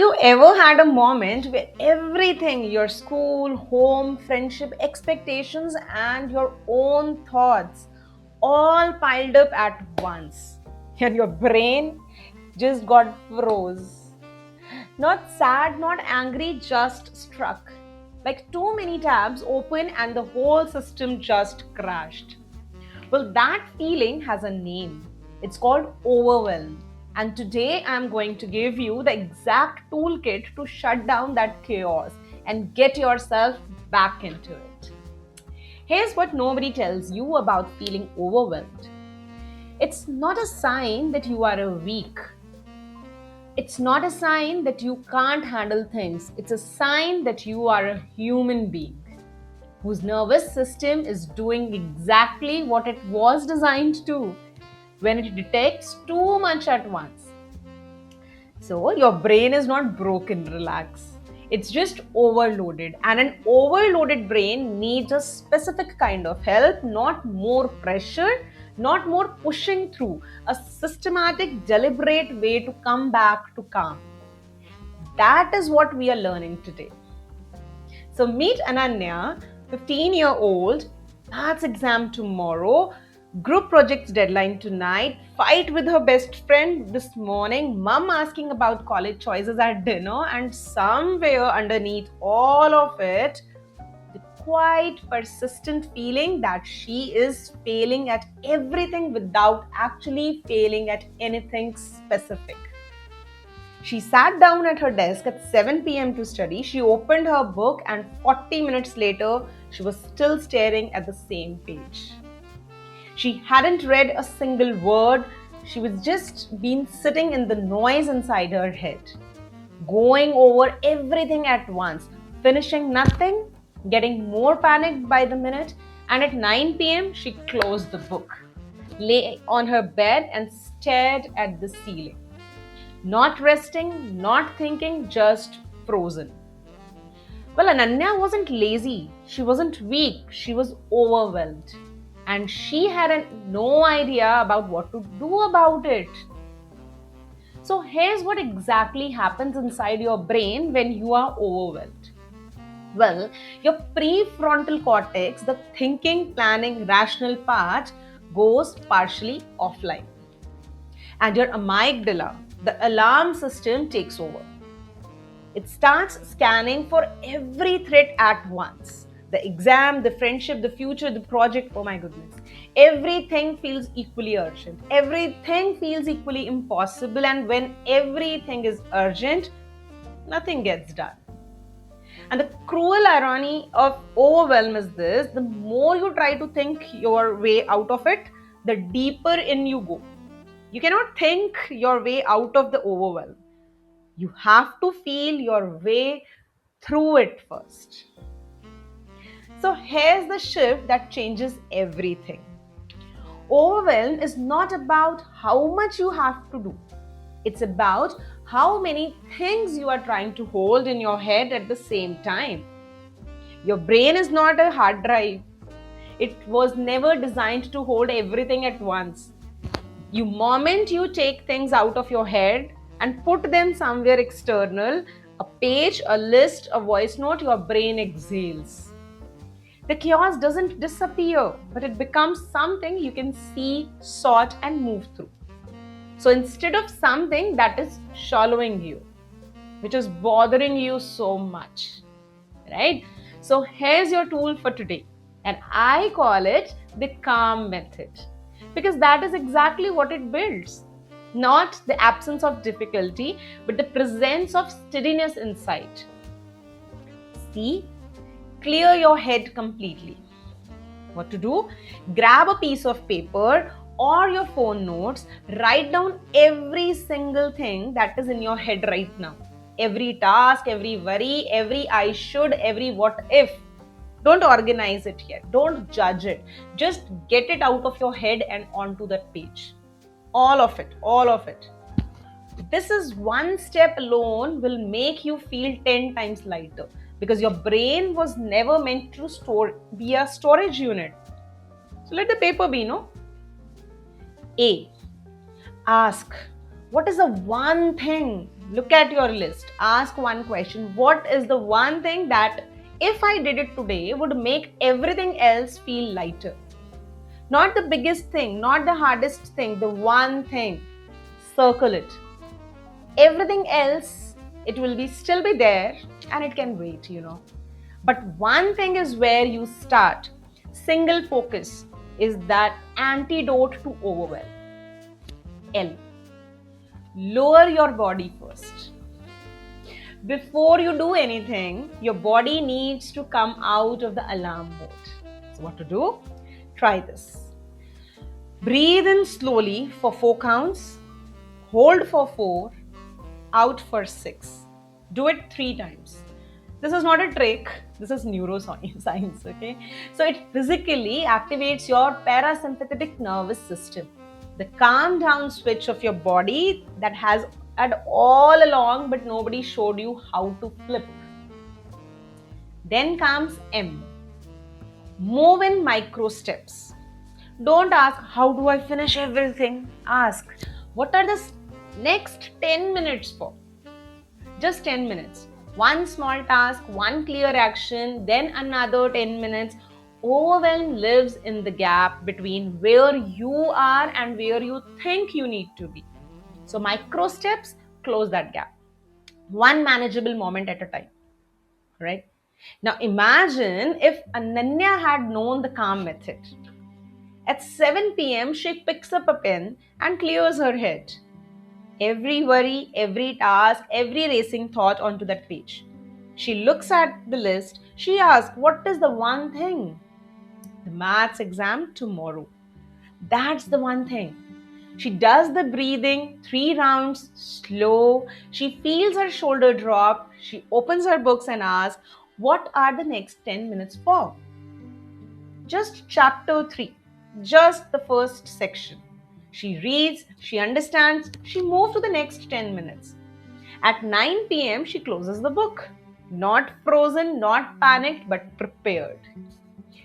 you ever had a moment where everything, your school, home, friendship, expectations, and your own thoughts all piled up at once? And your brain just got froze. Not sad, not angry, just struck. Like too many tabs open and the whole system just crashed. Well, that feeling has a name. It's called overwhelm. And today I'm going to give you the exact toolkit to shut down that chaos and get yourself back into it. Here's what nobody tells you about feeling overwhelmed. It's not a sign that you are weak. It's not a sign that you can't handle things. It's a sign that you are a human being whose nervous system is doing exactly what it was designed to when it detects too much at once. So, your brain is not broken, relax. It's just overloaded, and an overloaded brain needs a specific kind of help, not more pressure, not more pushing through, a systematic, deliberate way to come back to calm. That is what we are learning today. So meet Ananya, 15-year-old, maths exam tomorrow, group projects deadline tonight, fight with her best friend this morning, mum asking about college choices at dinner, and somewhere underneath all of it, the quite persistent feeling that she is failing at everything without actually failing at anything specific. She sat down at her desk at 7 p.m. to study. She opened her book, and 40 minutes later, she was still staring at the same page. She hadn't read a single word. She was just been sitting in the noise inside her head, going over everything at once, finishing nothing, getting more panicked by the minute, and at 9 p.m., she closed the book, lay on her bed, and stared at the ceiling. Not resting, not thinking, just frozen. Well, Ananya wasn't lazy. She wasn't weak. She was overwhelmed. And she had no idea about what to do about it. So, here's what exactly happens inside your brain when you are overwhelmed. Well, your prefrontal cortex, the thinking, planning, rational part, goes partially offline. And your amygdala, the alarm system, takes over. It starts scanning for every threat at once. The exam, the friendship, the future, the project, oh my goodness. Everything feels equally urgent. Everything feels equally impossible. And when everything is urgent, nothing gets done. And the cruel irony of overwhelm is this: the more you try to think your way out of it, the deeper in you go. You cannot think your way out of the overwhelm. You have to feel your way through it first. So here's the shift that changes everything. Overwhelm is not about how much you have to do. It's about how many things you are trying to hold in your head at the same time. Your brain is not a hard drive. It was never designed to hold everything at once. The moment you take things out of your head and put them somewhere external, a page, a list, a voice note, your brain exhales. The chaos doesn't disappear, but it becomes something you can see, sort, and move through. So instead of something that is swallowing you, which is bothering you so much, right? So here's your tool for today, and I call it the calm method, because that is exactly what it builds. Not the absence of difficulty, but the presence of steadiness inside. See, clear your head completely. What to do? Grab a piece of paper or your phone notes, write down every single thing that is in your head right now. Every task, every worry, every I should, every what if. Don't organize it yet. Don't judge it. Just get it out of your head and onto that page. All of it, all of it. This is one step alone will make you feel 10 times lighter, because your brain was never meant to be a storage unit. So let the paper be, no? A. Ask, what is the one thing Look at your list. Ask one question. What is the one thing that if I did it today would make everything else feel lighter? Not the biggest thing, not the hardest thing, the one thing. Circle it. Everything else, it will be still be there and it can wait. But one thing is where you start. Single focus is that antidote to overwhelm. L. Lower your body first. Before you do anything, your body needs to come out of the alarm mode. So, what to do? Try this. Breathe in slowly for 4 counts, hold for 4, out for 6. Do it 3 times. This is not a trick, this is neuroscience, okay? So, it physically activates your parasympathetic nervous system, the calm down switch of your body that has had all along, but nobody showed you how to flip. Then comes M. Move in micro steps. Don't ask, how do I finish everything? Ask, what are the next 10 minutes for? Just 10 minutes. One small task, one clear action, then another 10 minutes. Overwhelm lives in the gap between where you are and where you think you need to be. So, micro steps close that gap. One manageable moment at a time, right? Now, imagine if Ananya had known the calm method. At 7 p.m., she picks up a pen and clears her head. Every worry, every task, every racing thought onto that page. She looks at the list. She asks, what is the one thing? The maths exam tomorrow. That's the one thing. She does the breathing, 3 rounds, slow. She feels her shoulder drop. She opens her books and asks, what are the next 10 minutes for? Just chapter 3, just the first section. She reads, she understands, she moves to the next 10 minutes. At 9 p.m., she closes the book. Not frozen, not panicked, but prepared.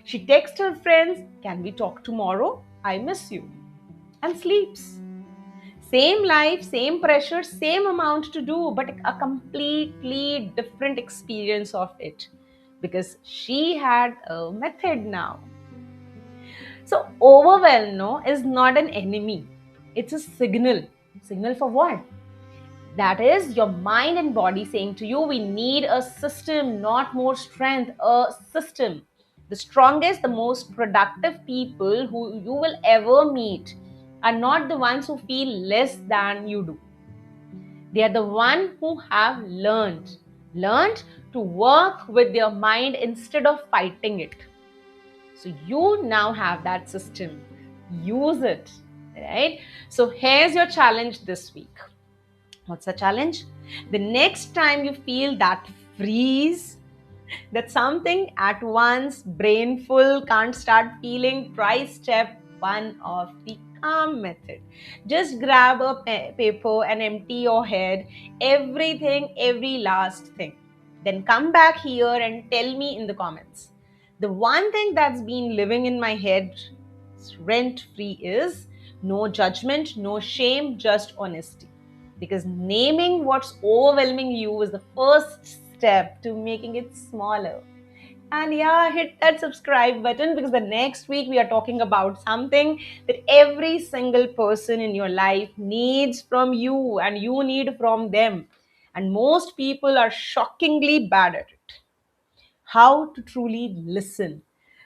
She texts her friends, can we talk tomorrow? I miss you. And sleeps. Same life, same pressure, same amount to do, but a completely different experience of it. Because she had a method now. So overwhelm is not an enemy. It's a signal. Signal for what? That is your mind and body saying to you, we need a system, not more strength, a system. The strongest, the most productive people who you will ever meet are not the ones who feel less than you do. They are the ones who have learned to work with their mind instead of fighting it. So you now have that system. Use it, right? So here's your challenge this week. What's the challenge? The next time you feel that freeze, that something at once, brain full, can't start feeling, try step 1 of the calm method. Just grab a paper and empty your head, everything, every last thing. Then come back here and tell me in the comments. The one thing that's been living in my head rent free is no judgment, no shame, just honesty. Because naming what's overwhelming you is the first step to making it smaller. And yeah, hit that subscribe button because the next week we are talking about something that every single person in your life needs from you and you need from them. And most people are shockingly bad at it. How to truly listen.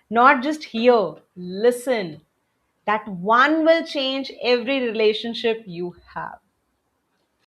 Not just hear, listen. That one will change every relationship you have.